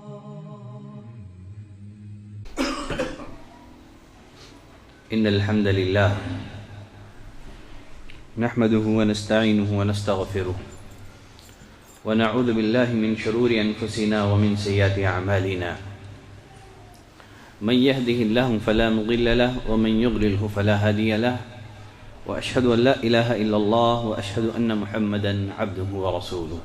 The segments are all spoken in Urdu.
إن الحمد لله نحمده ونستعينه ونستغفره ونعوذ بالله من شرور أنفسنا ومن سيئات أعمالنا من يهده الله فلا مضل له ومن يضلله فلا هادي له وأشهد أن لا إله إلا الله وأشهد أن محمدا عبده ورسوله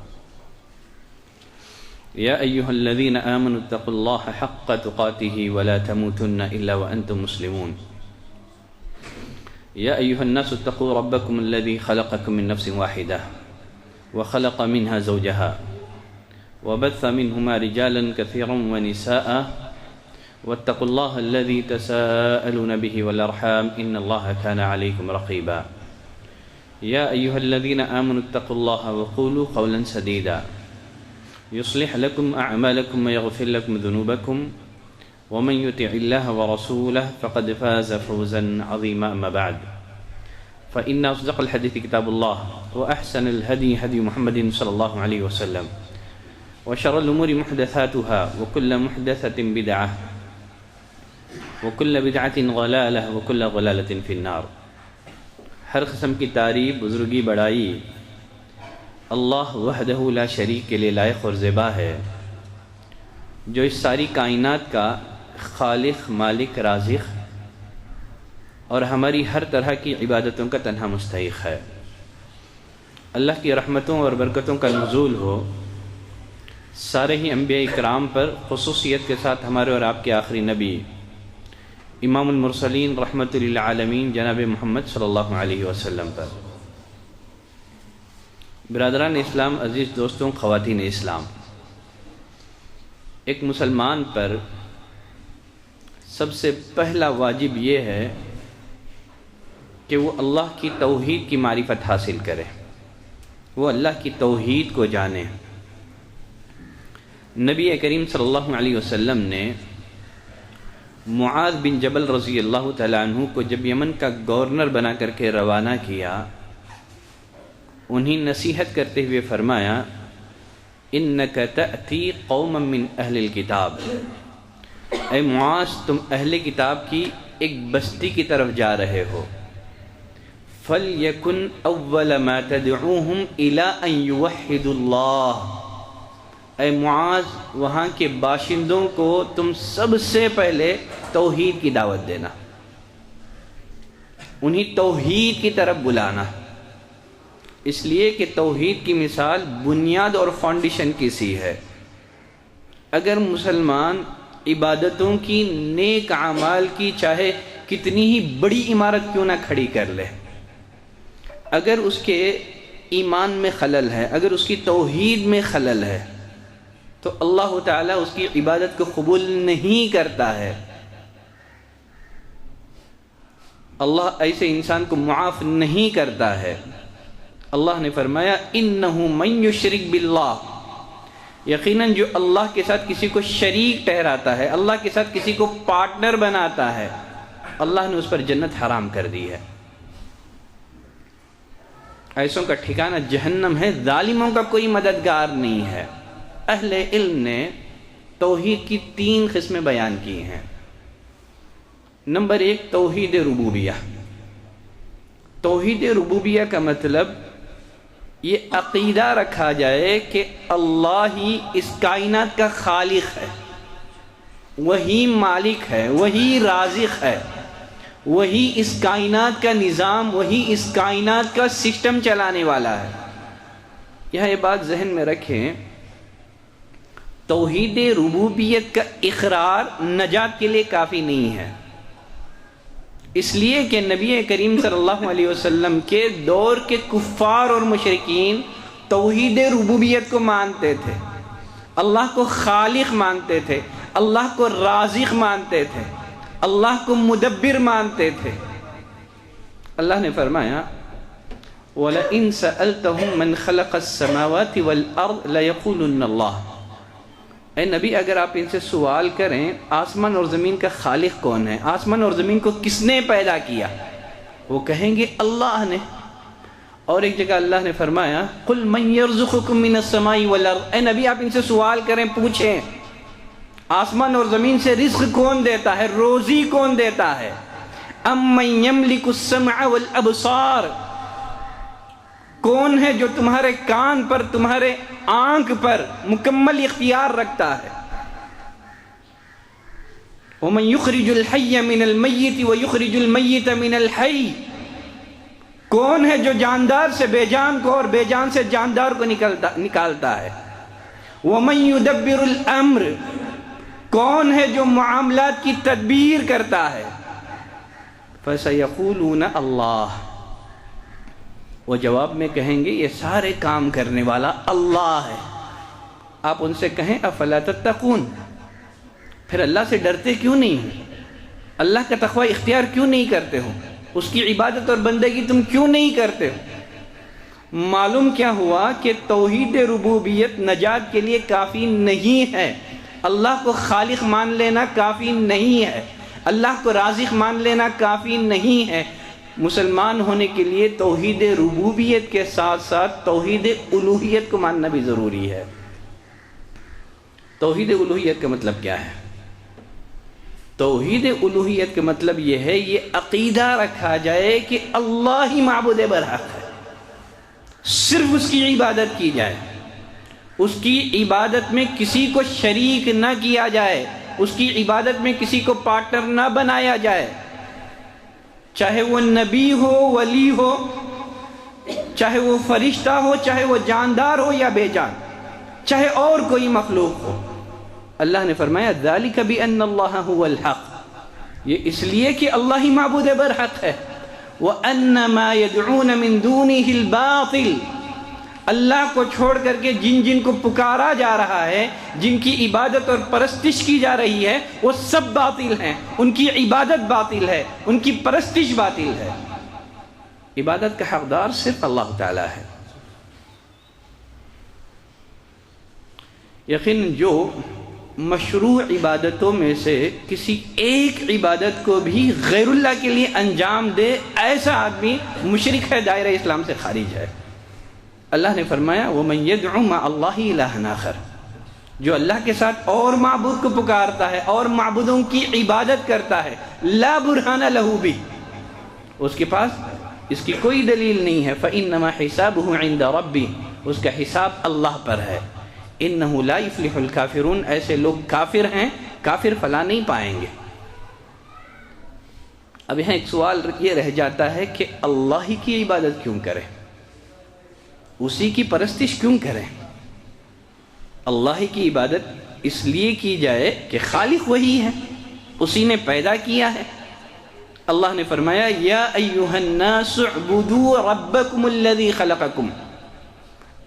يا أيها الذين آمنوا اتقوا الله حق تقاته ولا تموتن إلا وأنتم مسلمون يا أيها الناس اتقوا ربكم الذي خلقكم من نفس واحدة وخلق منها زوجها وبث منهما رجالا كثيرا ونساء واتقوا الله الذي تساءلون به والأرحام إن الله كان عليكم رقيبا يا أيها الذين آمنوا اتقوا الله وقولوا قولا سديدا يصلح لكم أعمالكم ويغفر لكم ذنوبكم ومن يطع الله ورسوله فقد فاز فوزا عظيما. أما بعد فإن أصدق الحديث كتاب الله وأحسن الهدي هدي محمد صلى الله عليه وسلم وشر الأمور محدثاتها وكل محدثة بدعة وكل بدعة ضلالة وكل ضلالة في النار. ہر قسم کی تعریف، بزرگی، بڑائی اللہ وحدہ لا شریک کے لیے لائق اور زیبا ہے، جو اس ساری کائنات کا خالق، مالک، رازق اور ہماری ہر طرح کی عبادتوں کا تنہا مستحق ہے۔ اللہ کی رحمتوں اور برکتوں کا نزول ہو سارے ہی انبیاء اکرام پر، خصوصیت کے ساتھ ہمارے اور آپ کے آخری نبی امام المرسلین رحمت للعالمین جناب محمد صلی اللہ علیہ وسلم پر۔ برادران اسلام، عزیز دوستوں، خواتین اسلام، ایک مسلمان پر سب سے پہلا واجب یہ ہے کہ وہ اللہ کی توحید کی معرفت حاصل کرے، وہ اللہ کی توحید کو جانے۔ نبی کریم صلی اللہ علیہ وسلم نے معاذ بن جبل رضی اللہ تعالیٰ عنہ کو جب یمن کا گورنر بنا کر کے روانہ کیا، انہیں نصیحت کرتے ہوئے فرمایا، انک تأتی قوما من اہل الکتاب، اے معاذ تم اہل کتاب کی ایک بستی کی طرف جا رہے ہو، فَلْيَكُنْ أَوَّلَ مَا تَدْعُوهُمْ إِلَىٰ أَن يُوَحِّدُوا اللَّهَ، اے معاذ وہاں کے باشندوں کو تم سب سے پہلے توحید کی دعوت دینا، انہیں توحید کی طرف بلانا، اس لیے کہ توحید کی مثال بنیاد اور فاؤنڈیشن کی سی ہے۔ اگر مسلمان عبادتوں کی، نیک اعمال کی، چاہے کتنی ہی بڑی عمارت کیوں نہ کھڑی کر لے، اگر اس کے ایمان میں خلل ہے، اگر اس کی توحید میں خلل ہے، تو اللہ تعالیٰ اس کی عبادت کو قبول نہیں کرتا ہے۔ اللہ ایسے انسان کو معاف نہیں کرتا ہے۔ اللہ نے فرمایا، انہ من یشرک باللہ، یقیناً جو اللہ کے ساتھ کسی کو شریک ٹھہراتا ہے، اللہ کے ساتھ کسی کو پارٹنر بناتا ہے، اللہ نے اس پر جنت حرام کر دی ہے۔ ایسوں کا ٹھکانہ جہنم ہے، ظالموں کا کوئی مددگار نہیں ہے۔ اہل علم نے توحید کی 3 قسمیں بیان کی ہیں۔ نمبر 1، توحید ربوبیہ۔ توحید ربوبیہ کا مطلب یہ عقیدہ رکھا جائے کہ اللہ ہی اس کائنات کا خالق ہے، وہی مالک ہے، وہی رازق ہے، وہی اس کائنات کا نظام، وہی اس کائنات کا سسٹم چلانے والا ہے۔ یہاں یہ بات ذہن میں رکھیں، توحید ربوبیت کا اقرار نجات کے لیے کافی نہیں ہے، اس لیے کہ نبی کریم صلی اللہ علیہ وسلم کے دور کے کفار اور مشرکین توحید ربوبیت کو مانتے تھے، اللہ کو خالق مانتے تھے، اللہ کو رازق مانتے تھے، اللہ کو مدبر مانتے تھے۔ اللہ نے فرمایا، وَلَئِن سَأَلْتَهُم مَّنْ خَلَقَ السَّمَاوَاتِ وَالْأَرْضَ لَيَقُولُنَّ اللَّهُ، اے نبی اگر آپ ان سے سوال کریں آسمان اور زمین کا خالق کون ہے، آسمان اور زمین کو کس نے پیدا کیا، وہ کہیں گے اللہ نے۔ اور ایک جگہ اللہ نے فرمایا، قُلْ مَنْ يَرْزُقُكُم مِّنَ السَّمَاءِ وَالْأَرْضِ، اے نبی آپ ان سے سوال کریں، پوچھیں آسمان اور زمین سے رزق کون دیتا ہے؟ روزی کون دیتا ہے؟ امن یملک السمع والابصار، کون ہے جو تمہارے کان پر، تمہارے آنکھ پر مکمل اختیار رکھتا ہے؟ ومن یخرج الحی من المیت ویخرج المیت من الحی، کون ہے جو جاندار سے بے جان کو اور بے جان سے جاندار کو نکالتا ہے؟ ومن یدبر الامر، کون ہے جو معاملات کی تدبیر کرتا ہے؟ فَسَيَقُولُونَ اللہ، وہ جواب میں کہیں گے یہ سارے کام کرنے والا اللہ ہے۔ آپ ان سے کہیں افلا تتقون، پھر اللہ سے ڈرتے کیوں نہیں ہو؟ اللہ کا تقوی اختیار کیوں نہیں کرتے ہو؟ اس کی عبادت اور بندگی تم کیوں نہیں کرتے ہو؟ معلوم کیا ہوا کہ توحید ربوبیت نجات کے لیے کافی نہیں ہے، اللہ کو خالق مان لینا کافی نہیں ہے، اللہ کو رازق مان لینا کافی نہیں ہے۔ مسلمان ہونے کے لیے توحید ربوبیت کے ساتھ ساتھ توحید الوہیت کو ماننا بھی ضروری ہے۔ توحید الوہیت کا مطلب کیا ہے؟ توحید الوہیت کا مطلب یہ ہے، یہ عقیدہ رکھا جائے کہ اللہ ہی معبود برحق ہے، صرف اس کی عبادت کی جائے، اس کی عبادت میں کسی کو شریک نہ کیا جائے، اس کی عبادت میں کسی کو پارٹنر نہ بنایا جائے، چاہے وہ نبی ہو، ولی ہو، چاہے وہ فرشتہ ہو، چاہے وہ جاندار ہو یا بے جان، چاہے اور کوئی مخلوق ہو۔ اللہ نے فرمایا ذَلِكَ بِأَنَّ اللَّهَ هُوَ الْحَقِّ، یہ اس لیے کہ اللہ ہی معبود برحق ہے۔ وَأَنَّ مَا يَدْعُونَ مِن دُونِهِ الْبَاطِلِ، اللہ کو چھوڑ کر کے جن جن کو پکارا جا رہا ہے، جن کی عبادت اور پرستش کی جا رہی ہے، وہ سب باطل ہیں، ان کی عبادت باطل ہے، ان کی پرستش باطل ہے۔ عبادت کا حقدار صرف اللہ تعالی ہے۔ یقیناً جو مشروع عبادتوں میں سے کسی ایک عبادت کو بھی غیر اللہ کے لیے انجام دے، ایسا آدمی مشرک ہے، دائرہ اسلام سے خارج ہے۔ اللہ نے فرمایا وَمَن يَدْعُ مَعَ اللَّهِ إِلَٰهًا آخَرَ، جو اللہ کے ساتھ اور معبود کو پکارتا ہے اور معبودوں کی عبادت کرتا ہے، لا برہان لہ بھی، اس کے پاس اس کی کوئی دلیل نہیں ہے، فَإِنَّمَا حِسَابُهُ عِنْدَ رَبِّهِ، اس کا حساب اللہ پر ہے۔ إِنَّهُ لَا يُفْلِحُ الْكَافِرُونَ، ایسے لوگ کافر ہیں، کافر فلاح نہیں پائیں گے۔ اب یہاں ایک سوال یہ رہ جاتا ہے کہ اللہ ہی کی عبادت کیوں کریں، اسی کی پرستش کیوں کریں؟ اللہ ہی کی عبادت اس لیے کی جائے کہ خالق وہی ہے، اسی نے پیدا کیا ہے۔ اللہ نے فرمایا یا ایھا الناس اعبدوا ربکم الذی خلقکم،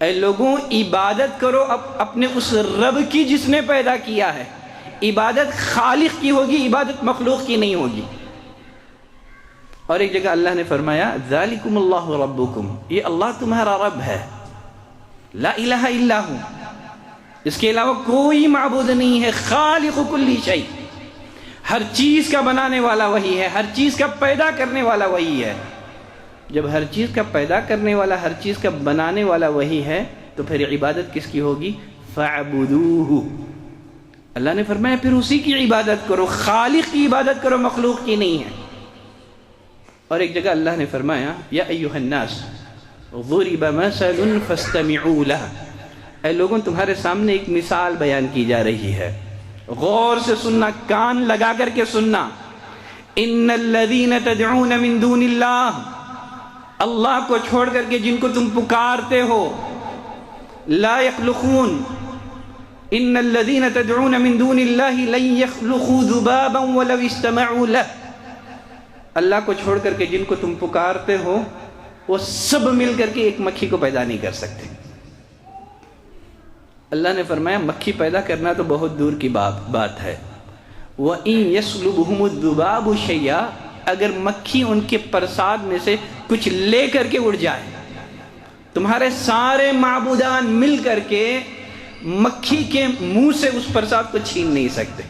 اے لوگوں عبادت کرو اپنے اس رب کی جس نے پیدا کیا ہے۔ عبادت خالق کی ہوگی، عبادت مخلوق کی نہیں ہوگی۔ اور ایک جگہ اللہ نے فرمایا ذالکم اللہ ربکم، یہ اللہ تمہارا رب ہے، لا الہ الا ہو، اس کے علاوہ کوئی معبود نہیں ہے، خالق کل شیء، ہر چیز کا بنانے والا وہی ہے، ہر چیز کا پیدا کرنے والا وہی ہے۔ جب ہر چیز کا پیدا کرنے والا، ہر چیز کا بنانے والا وہی ہے، تو پھر عبادت کس کی ہوگی؟ فَاعْبُدُوهُ، اللہ نے فرمایا پھر اسی کی عبادت کرو، خالق کی عبادت کرو، مخلوق کی نہیں ہے۔ اور ایک جگہ اللہ نے فرمایا یا ایھا الناس ضرب مثل فاستمعوا له، اے لوگوں تمہارے سامنے ایک مثال بیان کی جا رہی ہے، غور سے سننا، کان لگا کر کے سننا۔ ان الذین تدعون من دون اللہ، اللہ کو چھوڑ کر کے جن کو تم پکارتے ہو، لا يخلقون، ان الذین تدعون من دون اللہ لن يخلقوا ذبابا ولو اجتمعوا له، اللہ کو چھوڑ کر کے جن کو تم پکارتے ہو وہ سب مل کر کے ایک مکھی کو پیدا نہیں کر سکتے۔ اللہ نے فرمایا مکھی پیدا کرنا تو بہت دور کی بات ہے، وَإِن يَسْلُبْهُمُ الذُّبَابُ شَيْئًا، اگر مکھی ان کے پرساد میں سے کچھ لے کر کے اڑ جائے، تمہارے سارے معبودان مل کر کے مکھی کے منہ سے اس پرساد کو چھین نہیں سکتے۔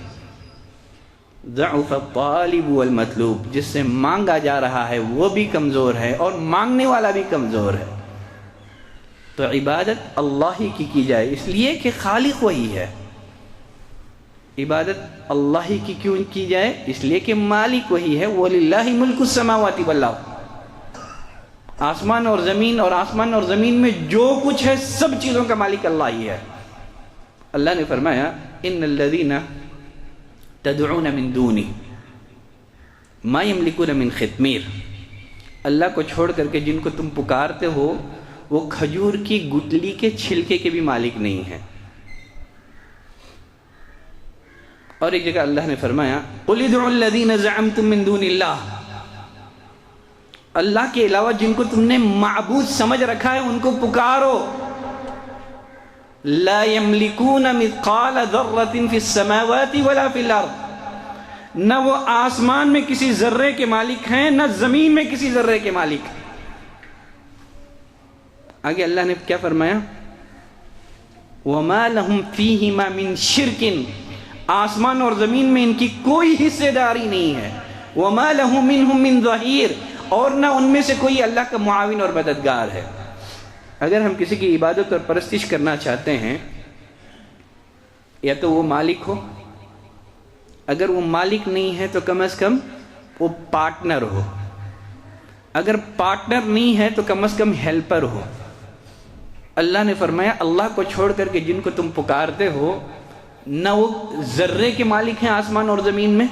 ضعف الطالب والمطلوب، جس سے مانگا جا رہا ہے وہ بھی کمزور ہے اور مانگنے والا بھی کمزور ہے۔ تو عبادت اللہ ہی کی جائے، اس لیے کہ خالق وہی ہے۔ عبادت اللہ ہی کی کیوں کی جائے؟ اس لیے کہ مالک وہی ہے، وَلِلَّهِ مُلْكُ السَّمَاوَاتِ وَالْأَرْضِ، آسمان اور زمین اور آسمان اور زمین میں جو کچھ ہے سب چیزوں کا مالک اللہ ہی ہے۔ اللہ نے فرمایا ان الذین تدعون من دونی ما یملکون من خطمیر، اللہ کو چھوڑ کر کے جن کو تم پکارتے ہو وہ کھجور کی گٹلی کے چھلکے کے بھی مالک نہیں ہیں۔ اور ایک جگہ اللہ نے فرمایا قُلِ ادْعُوا الَّذِينَ زَعَمْتُم مِّن دُونِ اللَّهِ، اللہ کے علاوہ جن کو تم نے معبود سمجھ رکھا ہے ان کو پکارو۔ لا يملكون مثقال ذرة في السماوات ولا في الارض، نہ وہ آسمان میں کسی ذرے کے مالک ہیں نہ زمین میں کسی ذرے کے مالک ہیں۔ آگے اللہ نے کیا فرمایا؟ وما لهم فيهما من شرك، آسمان اور زمین میں ان کی کوئی حصے داری نہیں ہے۔ وما له منهم من ظہیر، اور نہ ان میں سے کوئی اللہ کا معاون اور مددگار ہے۔ اگر ہم کسی کی عبادت اور پرستش کرنا چاہتے ہیں، یا تو وہ مالک ہو، اگر وہ مالک نہیں ہے تو کم از کم وہ پارٹنر ہو، اگر پارٹنر نہیں ہے تو کم از کم ہیلپر ہو۔ اللہ نے فرمایا اللہ کو چھوڑ کر کے جن کو تم پکارتے ہو، نہ وہ ذرے کے مالک ہیں آسمان اور زمین میں،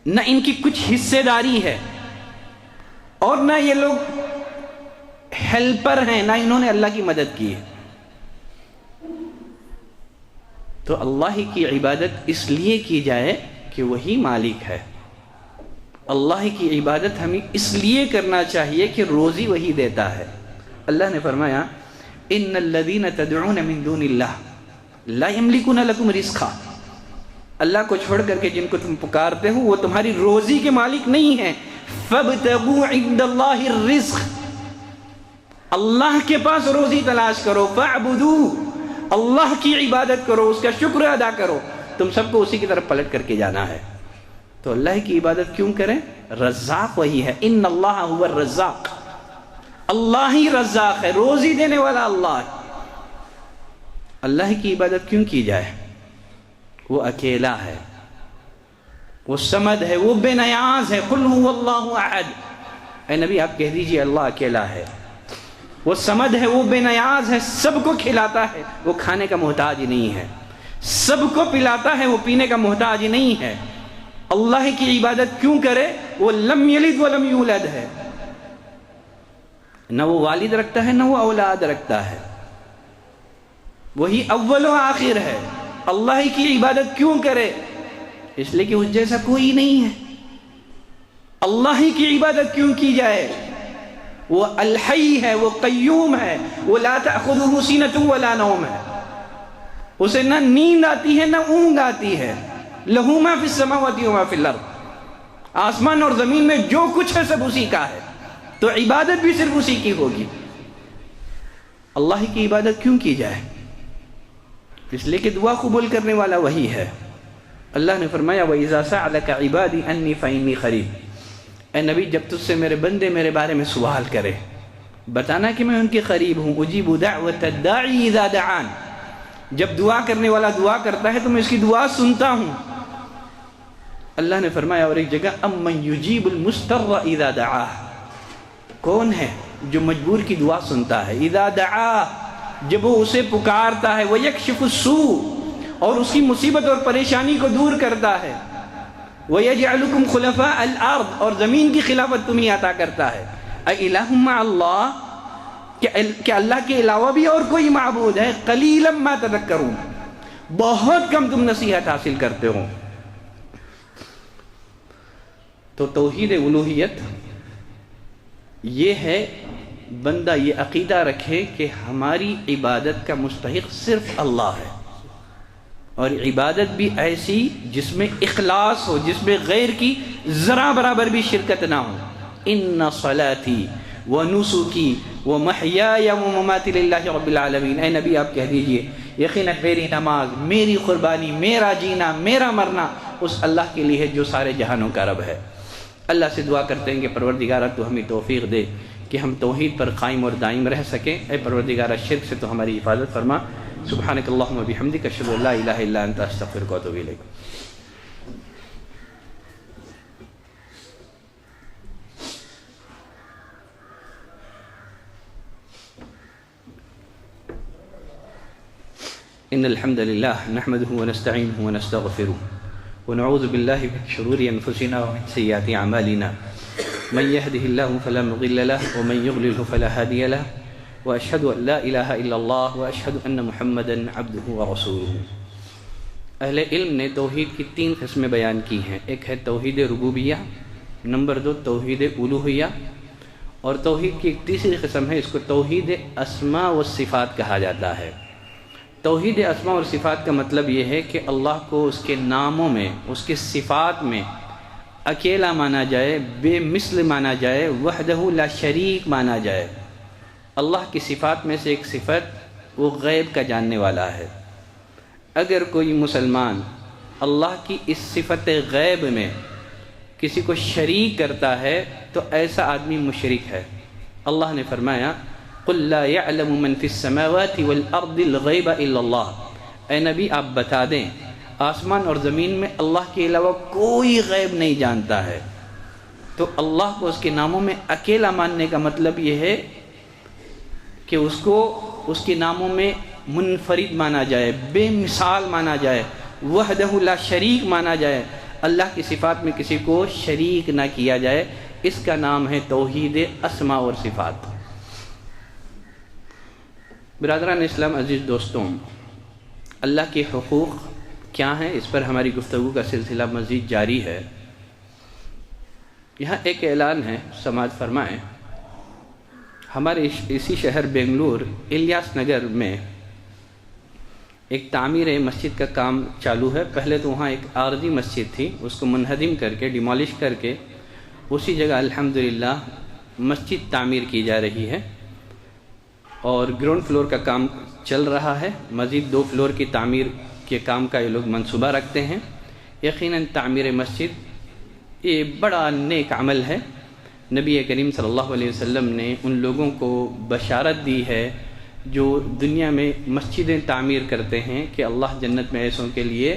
نہ ان کی کچھ حصے داری ہے، اور نہ یہ لوگ ہیلپر ہیں، نہ انہوں نے اللہ کی مدد کی ہے۔ تو اللہ کی عبادت اس لیے کی جائے کہ وہی مالک ہے۔ اللہ کی عبادت ہمیں اس لیے کرنا چاہیے کہ روزی وہی دیتا ہے۔ اللہ نے فرمایا ان الذین تدعون من دون اللہ لا یملکون لکم رزقا، اللہ کو چھوڑ کر کے جن کو تم پکارتے ہو وہ تمہاری روزی کے مالک نہیں ہیں۔ فابتغوا عند اللہ الرزق، اللہ کے پاس روزی تلاش کرو۔ فاعبدوہ، اللہ کی عبادت کرو، اس کا شکر ادا کرو، تم سب کو اسی کی طرف پلٹ کر کے جانا ہے۔ تو اللہ کی عبادت کیوں کریں؟ رزاق وہی ہے، ان اللہ هو الرزاق، اللہ ہی رزاق ہے، روزی دینے والا اللہ ہے۔ اللہ کی عبادت کیوں کی جائے؟ وہ اکیلا ہے، وہ صمد ہے، وہ بے نیاز ہے۔ قل هو اللہ احد، اے نبی آپ کہہ دیجئے اللہ اکیلا ہے، وہ صمد ہے، وہ بے نیاز ہے، سب کو کھلاتا ہے، وہ کھانے کا محتاج نہیں ہے، سب کو پلاتا ہے، وہ پینے کا محتاج نہیں ہے۔ اللہ کی عبادت کیوں کرے؟ وہ لم یلد ولم یولد ہے، نہ وہ والد رکھتا ہے نہ وہ اولاد رکھتا ہے، وہی اول و آخر ہے۔ اللہ کی عبادت کیوں کرے؟ اس لیے کہ اس جیسا کوئی نہیں ہے۔ اللہ کی عبادت کیوں کی جائے؟ وہ الحی ہے، وہ قیوم ہے، وہ لا تأخذہ سینۃ ولا نوم ہے، اسے نہ نیند آتی ہے نہ اونگ آتی ہے۔ لہ ما فی السماوات و ما فی الارض، آسمان اور زمین میں جو کچھ ہے سب اسی کا ہے، تو عبادت بھی صرف اسی کی ہوگی۔ اللہ کی عبادت کیوں کی جائے؟ اس لیے کہ دعا قبول کرنے والا وہی ہے۔ اللہ نے فرمایا وَإِذَا سَأَلَكَ عِبَادِي أَنِّي فَإِنِّي قَرِيبٌ، اے نبی جب تجھ سے میرے بندے میرے بارے میں سوال کرے، بتانا کہ میں ان کے قریب ہوں۔ اجیب دعوت الداعی اذا دعان، جب دعا کرنے والا دعا کرتا ہے تو میں اس کی دعا سنتا ہوں۔ اللہ نے فرمایا اور ایک جگہ امن یجیب المضطر اذا دعاہ، کون ہے جو مجبور کی دعا سنتا ہے؟ اذا دعا، جب وہ اسے پکارتا ہے، ویکشف السوء، اور اس کی مصیبت اور پریشانی کو دور کرتا ہے، وَيَجْعَلُكُمْ خُلَفَاءَ الْأَرْضِ، اور زمین کی خلافت تمہیں عطا کرتا ہے۔ اَإِلَٰهٌ مَّعَ اللَّهِ، کہ اللہ کے علاوہ بھی اور کوئی معبود ہے؟ قَلِيلًا مَّا تَذَكَّرُونَ، بہت کم تم نصیحت حاصل کرتے ہو۔ تو توحید الوہیت یہ ہے بندہ یہ عقیدہ رکھے کہ ہماری عبادت کا مستحق صرف اللہ ہے، اور عبادت بھی ایسی جس میں اخلاص ہو، جس میں غیر کی ذرا برابر بھی شرکت نہ ہو۔ ان صلاتی ونسکی ومحیای ومماتی للہ رب العالمین، اے نبی آپ کہہ دیجئے یقیناً میری نماز، میری قربانی، میرا جینا، میرا مرنا اس اللہ کے لیے ہے جو سارے جہانوں کا رب ہے۔ اللہ سے دعا کرتے ہیں کہ پروردگارہ تو ہمیں توفیق دے کہ ہم توحید پر قائم اور دائم رہ سکیں۔ اے پروردگارہ شرک سے تو ہماری حفاظت فرما، سبحانک اللہم و بحمدک اشہد ان لا الہ الا انت استغفرک و اتوب الیک. ان الحمد لله نحمده ونستعينه ونستغفره ونعوذ بالله من شرور انفسنا ومن سيئات اعمالنا من يهده الله فلا مضل له ومن يضلل فلا هادي له واشهد ان لا اله الا الله واشهد ان محمدا عبده ورسوله. اہل علم نے توحید کی 3 قسمیں بیان کی ہیں. ایک ہے توحید ربوبیہ، نمبر 2 توحید الوہیہ، اور توحید کی ایک تیسری قسم ہے، اس کو توحید اسماء و صفات کہا جاتا ہے. توحید اسماء اور صفات کا مطلب یہ ہے کہ اللہ کو اس کے ناموں میں، اس کے صفات میں اکیلا مانا جائے، بے مثل مانا جائے، وحدہ لا شریک مانا جائے. اللہ کی صفات میں سے ایک صفت وہ غیب کا جاننے والا ہے. اگر کوئی مسلمان اللہ کی اس صفت غیب میں کسی کو شریک کرتا ہے تو ایسا آدمی مشرک ہے. اللہ نے فرمایا قل لا يعلم من في السماوات والارض الغیب الا اللہ. اے نبی آپ بتا دیں آسمان اور زمین میں اللہ کے علاوہ کوئی غیب نہیں جانتا ہے. تو اللہ کو اس کے ناموں میں اکیلا ماننے کا مطلب یہ ہے کہ اس کو اس کے ناموں میں منفرد مانا جائے، بے مثال مانا جائے، وحدہ لا شریک مانا جائے. اللہ کی صفات میں کسی کو شریک نہ کیا جائے. اس کا نام ہے توحید اسماء اور صفات. برادران اسلام، عزیز دوستوں، اللہ کے حقوق کیا ہیں اس پر ہماری گفتگو کا سلسلہ مزید جاری ہے. یہاں ایک اعلان ہے، سماعت فرمائیں. ہمارے اسی شہر بنگلور الیاس نگر میں ایک تعمیر مسجد کا کام چالو ہے. پہلے تو وہاں ایک عارضی مسجد تھی، اس کو منہدم کر کے ڈیمالش کر کے اسی جگہ الحمدللہ مسجد تعمیر کی جا رہی ہے، اور گراؤنڈ فلور کا کام چل رہا ہے. مزید 2 فلور کی تعمیر کے کام کا یہ لوگ منصوبہ رکھتے ہیں. یقیناً تعمیر مسجد یہ بڑا نیک عمل ہے. نبی کریم صلی اللہ علیہ وسلم نے ان لوگوں کو بشارت دی ہے جو دنیا میں مسجدیں تعمیر کرتے ہیں کہ اللہ جنت میں ایسوں کے لیے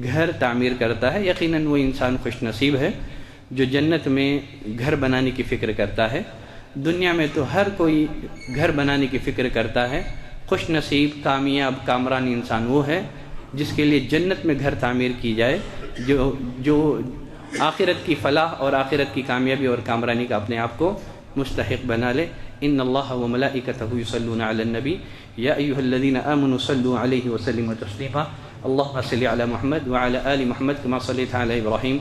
گھر تعمیر کرتا ہے. یقیناً وہ انسان خوش نصیب ہے جو جنت میں گھر بنانے کی فکر کرتا ہے. دنیا میں تو ہر کوئی گھر بنانے کی فکر کرتا ہے. خوش نصیب کامیاب کامران انسان وہ ہے جس کے لیے جنت میں گھر تعمیر کی جائے، جو آخرت کی فلاح اور آخرت کی کامیابی اور کامرانی کا اپنے آپ کو مستحق بنا لے. ان اللہ وملائکتہ یصلون علی النبی یا ایھا الذین آمنوا صلوا علیہ وسلموا تسلیما. اللهم صل علی محمد وعلى آل محمد كما صليت على ابراہیم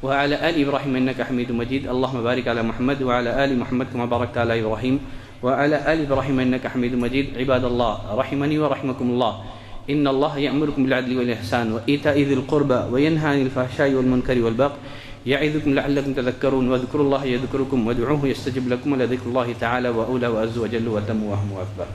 وعلى آل ابراہیم انك حمید مجید. اللهم بارک علی محمد وعلى آل محمد كما بارکت علی ابراہیم وعلى آل ابراہیم انك حمید مجید. عباد اللہ رحمنی ورحمکم اللہ. ان اللہ یأمرکم بالعدل والإحسان وإیتاء ذی القربى وینہی عن الفحشاء والمنکر والبغی یعظکم لعلکم تذکرون. واذکروا اللہ یذکرکم وادعوه یستجب لکم ولذکر اللہ تعالی وأولى وأعز وجل وأتم وأهم وأكبر.